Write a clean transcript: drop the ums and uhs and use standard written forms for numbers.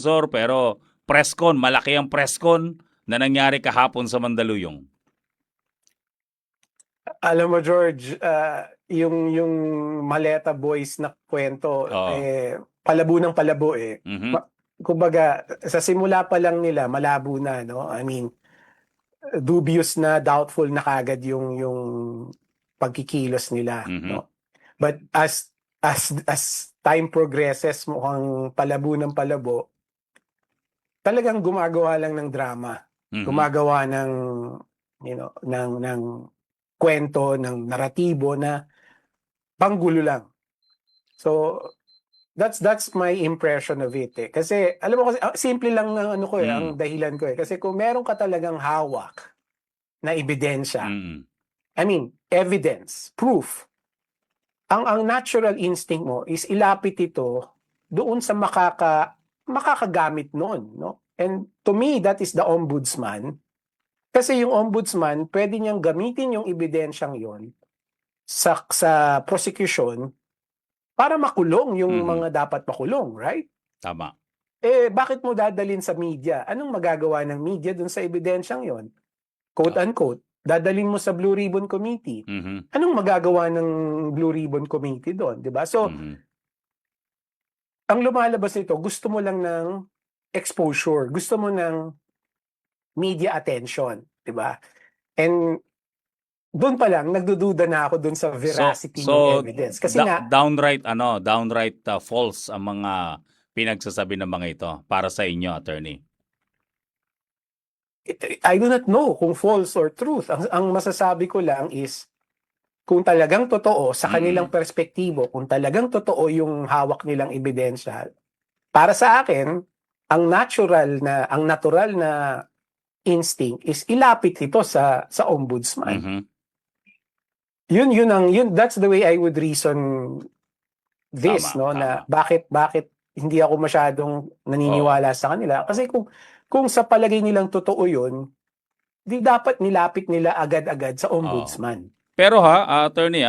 sponsor, pero press con, malaki ang press con na nangyari kahapon sa Mandaluyong. Alam mo, George, yung Maleta Boys na kwento, Oo. palabo ng palabo eh. Mhm. Kumbaga, sa simula pa lang nila, malabo na, no? I mean, dubious na, doubtful na kagad yung pagkikilos nila, Mhm. no? But as time progresses, mukhang palabo ng palabo, talagang gumagawa lang ng drama. Mhm. Gumagawa ng ng kwento, ng naratibo na panggulo lang. So that's my impression of it eh. Kasi alam mo kasi simple lang ang ano ko eh, ang dahilan ko eh. Kasi kung meron ka talagang hawak na ebidensya, I mean, evidence, proof, ang natural instinct mo is ilapit ito doon sa makakagamit noon, no? And to me, that is the ombudsman. Kasi yung ombudsman, pwede niyang gamitin yung ebidensyang yon sa prosecution para makulong yung mga dapat makulong, right? Tama. Bakit mo dadalhin sa media? Anong magagawa ng media dun sa ebidensyang yon? Quote-unquote, dadalhin mo sa Blue Ribbon Committee. Anong magagawa ng Blue Ribbon Committee doon, di ba? So, ang lumalabas nito, gusto mo lang ng exposure, gusto mo ng media attention, di ba? And doon pa lang, nagdududa na ako doon sa veracity ng evidence. Kasi downright false ang mga pinagsasabi ng mga ito para sa inyo, attorney. I do not know kung false or truth. Ang masasabi ko lang is, kung talagang totoo sa kanilang perspektibo, kung talagang totoo yung hawak nilang ebidensya, para sa akin, ang natural na instinct is ilapit ito sa ombudsman. That's the way I would reason this, Tama. na bakit hindi ako masyadong naniniwala sa kanila. Kasi kung sa palagay nilang totoo yun, di dapat nilapit nila agad-agad sa ombudsman. Pero attorney